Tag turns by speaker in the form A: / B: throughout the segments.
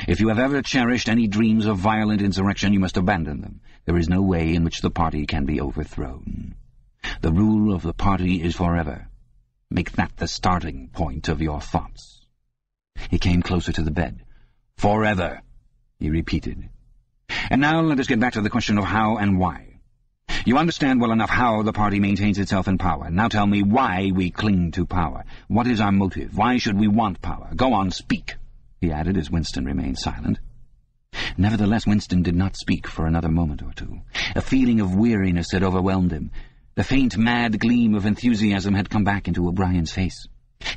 A: If you have ever cherished any dreams of violent insurrection, you must abandon them. There is no way in which the party can be overthrown. The rule of the party is forever. Make that the starting point of your thoughts." He came closer to the bed. "Forever," he repeated. "And now let us get back to the question of how and why. You understand well enough how the party maintains itself in power. Now tell me why we cling to power. What is our motive? Why should we want power? Go on, speak," he added as Winston remained silent. Nevertheless, Winston did not speak for another moment or two. A feeling of weariness had overwhelmed him. The faint, mad gleam of enthusiasm had come back into O'Brien's face.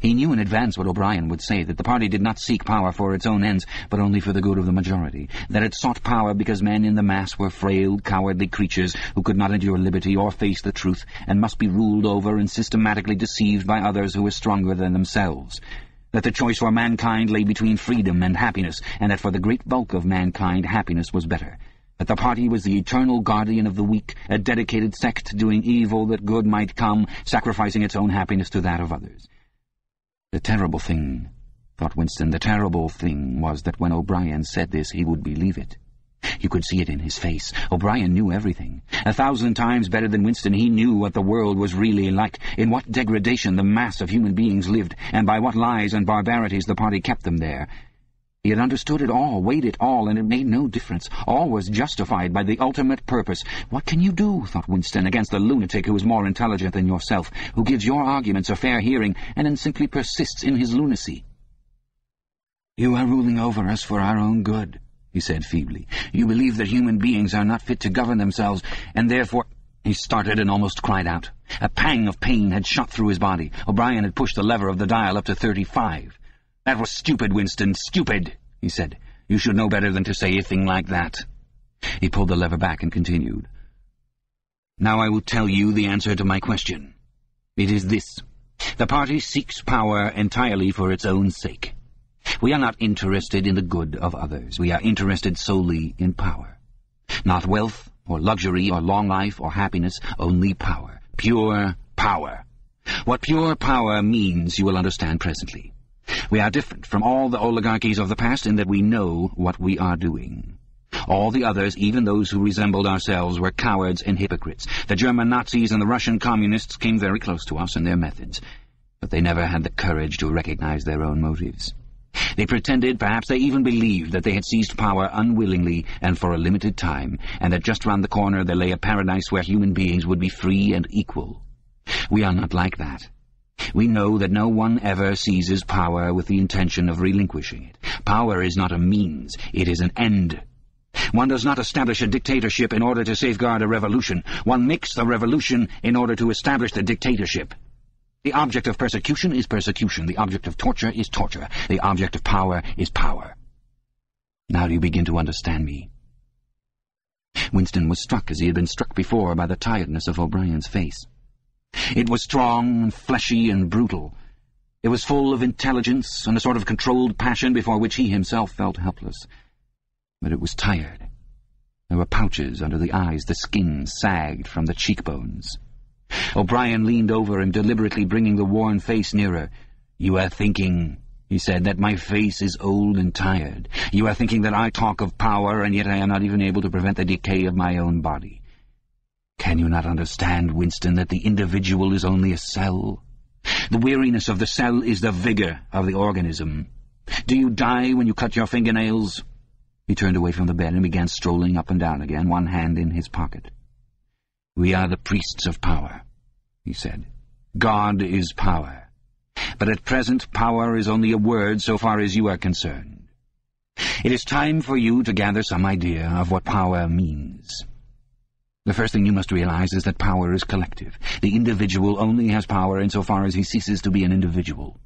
A: He knew in advance what O'Brien would say, that the party did not seek power for its own ends, but only for the good of the majority, that it sought power because men in the mass were frail, cowardly creatures who could not endure liberty or face the truth, and must be ruled over and systematically deceived by others who were stronger than themselves, that the choice for mankind lay between freedom and happiness, and that for the great bulk of mankind happiness was better, that the party was the eternal guardian of the weak, a dedicated sect doing evil that good might come, sacrificing its own happiness to that of others. The terrible thing, thought Winston, the terrible thing was that when O'Brien said this he would believe it. You could see it in his face. O'Brien knew everything. 1,000 times better than Winston, he knew what the world was really like, in what degradation the mass of human beings lived, and by what lies and barbarities the party kept them there. He had understood it all, weighed it all, and it made no difference. All was justified by the ultimate purpose. What can you do, thought Winston, against a lunatic who is more intelligent than yourself, who gives your arguments a fair hearing, and then simply persists in his lunacy? "You are ruling over us for our own good," he said feebly. "You believe that human beings are not fit to govern themselves, and therefore—" He started and almost cried out. A pang of pain had shot through his body. O'Brien had pushed the lever of the dial up to 35. "That was stupid, Winston, stupid," he said. "You should know better than to say a thing like that." He pulled the lever back and continued. "Now I will tell you the answer to my question. It is this. The party seeks power entirely for its own sake. We are not interested in the good of others. We are interested solely in power. Not wealth, or luxury, or long life, or happiness, only power. Pure power. What pure power means you will understand presently. We are different from all the oligarchies of the past in that we know what we are doing. All the others, even those who resembled ourselves, were cowards and hypocrites. The German Nazis and the Russian communists came very close to us in their methods, but they never had the courage to recognize their own motives. They pretended, perhaps they even believed, that they had seized power unwillingly and for a limited time, and that just round the corner there lay a paradise where human beings would be free and equal. We are not like that. We know that no one ever seizes power with the intention of relinquishing it. Power is not a means, it is an end. One does not establish a dictatorship in order to safeguard a revolution. One makes the revolution in order to establish the dictatorship. The object of persecution is persecution. The object of torture is torture. The object of power is power. Now do you begin to understand me?" Winston was struck as he had been struck before by the tiredness of O'Brien's face. It was strong and fleshy and brutal. It was full of intelligence and a sort of controlled passion before which he himself felt helpless. But it was tired. There were pouches under the eyes, the skin sagged from the cheekbones. O'Brien leaned over him, deliberately bringing the worn face nearer. "You are thinking," he said, "that my face is old and tired. You are thinking that I talk of power, and yet I am not even able to prevent the decay of my own body. Can you not understand, Winston, that the individual is only a cell? The weariness of the cell is the vigor of the organism. Do you die when you cut your fingernails?" He turned away from the bed and began strolling up and down again, one hand in his pocket. "We are the priests of power," he said. "God is power. But at present power is only a word so far as you are concerned. It is time for you to gather some idea of what power means. The first thing you must realize is that power is collective. The individual only has power insofar as he ceases to be an individual.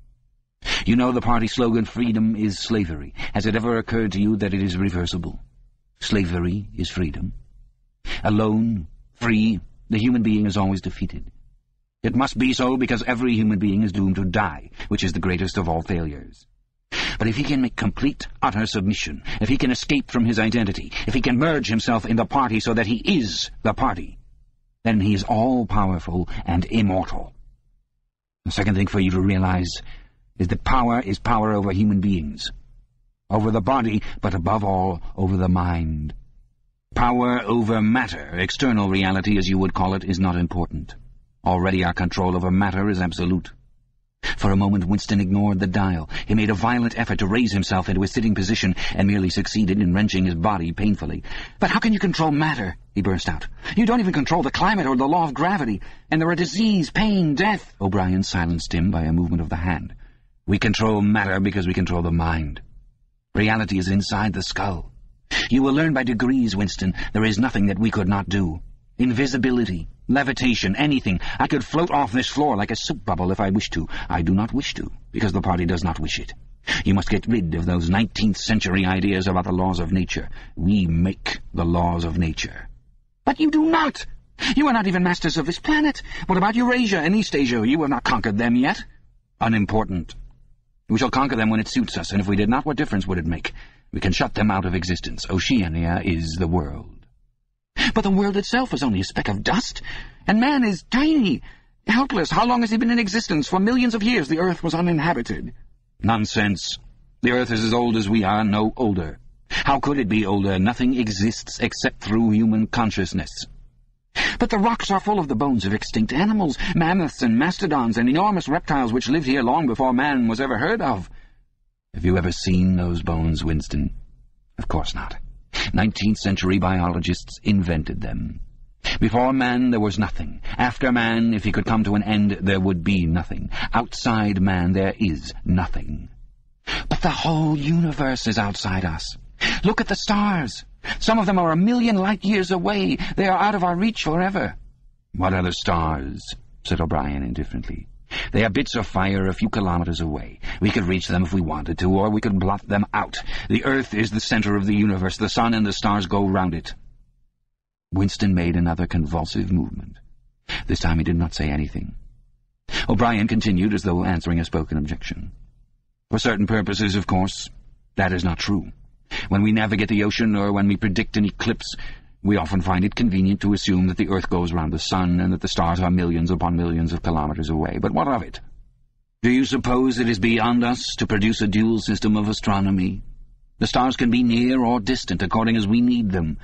A: You know the party slogan, freedom is slavery. Has it ever occurred to you that it is reversible? Slavery is freedom. Alone, free, the human being is always defeated. It must be so because every human being is doomed to die, which is the greatest of all failures. But if he can make complete, utter submission, if he can escape from his identity, if he can merge himself in the party so that he is the party, then he is all-powerful and immortal. The second thing for you to realize is that power is power over human beings. over the body, but above all, over the mind. Power over matter, external reality as you would call it, is not important. Already our control over matter is absolute. For a moment Winston ignored the dial. He made a violent effort to raise himself into a sitting position and merely succeeded in wrenching his body painfully. "But how can you control matter?" he burst out. "You don't even control the climate or the law of gravity. And there are disease, pain, death." O'Brien silenced him by a movement of the hand. "We control matter because we control the mind. Reality is inside the skull. You will learn by degrees, Winston. There is nothing that we could not do. Invisibility, levitation, anything. I could float off this floor like a soap bubble if I wished to. I do not wish to, because the party does not wish it. You must get rid of those 19th century ideas about the laws of nature. We make the laws of nature." "But you do not! You are not even masters of this planet. What about Eurasia and East Asia? You have not conquered them yet." "Unimportant. We shall conquer them when it suits us, and if we did not, what difference would it make? We can shut them out of existence. Oceania is the world." "But the world itself is only a speck of dust, and man is tiny, helpless. How long has he been in existence? For millions of years the earth was uninhabited." "Nonsense. The earth is as old as we are, no older. How could it be older? Nothing exists except through human consciousness." "But the rocks are full of the bones of extinct animals, mammoths and mastodons and enormous reptiles which lived here long before man was ever heard of." "Have you ever seen those bones, Winston?" "Of course not. 19th century biologists invented them. Before man there was nothing. After man, if he could come to an end, there would be nothing. Outside man there is nothing." "But the whole universe is outside us. Look at the stars. Some of them are 1,000,000 light-years away. They are out of our reach forever." "What are the stars?" said O'Brien indifferently. "They are bits of fire a few kilometers away. We could reach them if we wanted to, or we could blot them out. The earth is the center of the universe. The sun and the stars go round it." Winston made another convulsive movement. This time he did not say anything. O'Brien continued as though answering a spoken objection. "For certain purposes, of course, that is not true. When we navigate the ocean or when we predict an eclipse, we often find it convenient to assume that the earth goes round the sun and that the stars are millions upon millions of kilometers away. But what of it? Do you suppose it is beyond us to produce a dual system of astronomy? The stars can be near or distant according as we need them.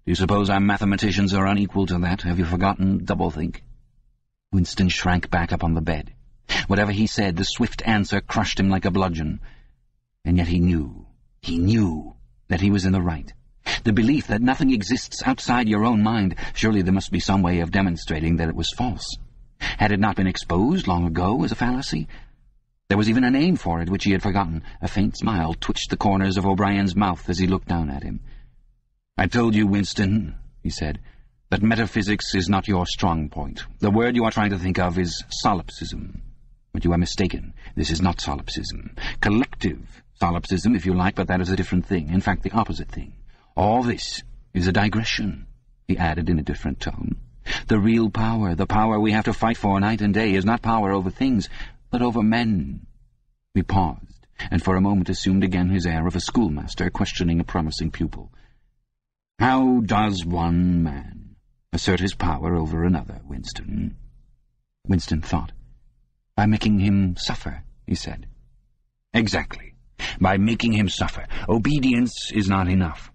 A: Do you suppose our mathematicians are unequal to that? Have you forgotten doublethink?" Winston shrank back upon the bed. Whatever he said, the swift answer crushed him like a bludgeon. And yet he knew that he was in the right. The belief that nothing exists outside your own mind, surely there must be some way of demonstrating that it was false. Had it not been exposed long ago as a fallacy? There was even a name for it, which he had forgotten. A faint smile twitched the corners of O'Brien's mouth as he looked down at him. "I told you, Winston," he said, "that metaphysics is not your strong point. The word you are trying to think of is solipsism. But you are mistaken. This is not solipsism. Collective solipsism, if you like, but that is a different thing. In fact, the opposite thing. All this is a digression," he added in a different tone. "The real power, the power we have to fight for night and day, is not power over things, but over men." He paused, and for a moment assumed again his air of a schoolmaster questioning a promising pupil. "How does one man assert his power over another, Winston?" Winston thought. "By making him suffer," he said. "Exactly. By making him suffer. Obedience is not enough.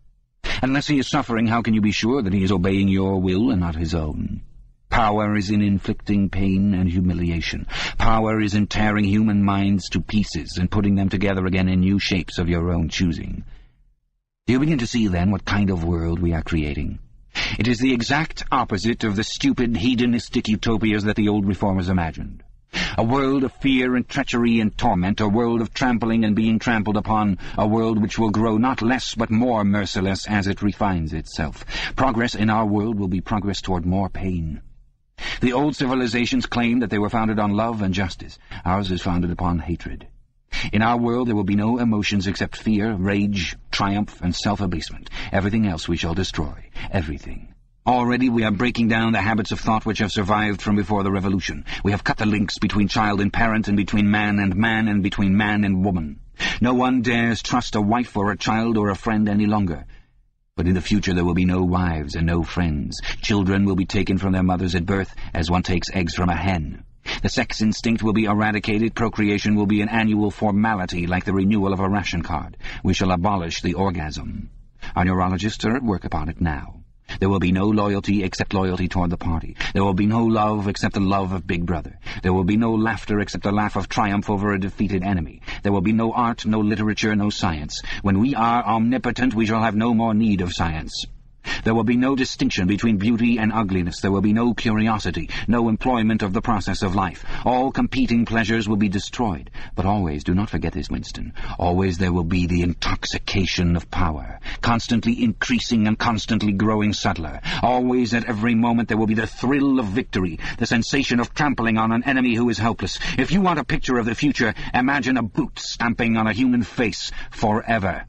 A: Unless he is suffering, how can you be sure that he is obeying your will and not his own? Power is in inflicting pain and humiliation. Power is in tearing human minds to pieces and putting them together again in new shapes of your own choosing. Do you begin to see, then, what kind of world we are creating? It is the exact opposite of the stupid, hedonistic utopias that the old reformers imagined. A world of fear and treachery and torment, a world of trampling and being trampled upon, a world which will grow not less but more merciless as it refines itself. Progress in our world will be progress toward more pain. The old civilizations claimed that they were founded on love and justice. Ours is founded upon hatred. In our world there will be no emotions except fear, rage, triumph, and self-abasement. Everything else we shall destroy. Everything. Already we are breaking down the habits of thought which have survived from before the revolution. We have cut the links between child and parent, and between man and between man and woman. No one dares trust a wife or a child or a friend any longer. But in the future there will be no wives and no friends. Children will be taken from their mothers at birth, as one takes eggs from a hen. The sex instinct will be eradicated. Procreation will be an annual formality like the renewal of a ration card. We shall abolish the orgasm. Our neurologists are at work upon it now. There will be no loyalty except loyalty toward the party. There will be no love except the love of Big Brother. There will be no laughter except the laugh of triumph over a defeated enemy. There will be no art, no literature, no science. When we are omnipotent, we shall have no more need of science. There will be no distinction between beauty and ugliness. There will be no curiosity, no employment of the process of life. All competing pleasures will be destroyed. But always, do not forget this, Winston, always there will be the intoxication of power, constantly increasing and constantly growing subtler. Always, at every moment, there will be the thrill of victory, the sensation of trampling on an enemy who is helpless. If you want a picture of the future, imagine a boot stamping on a human face forever.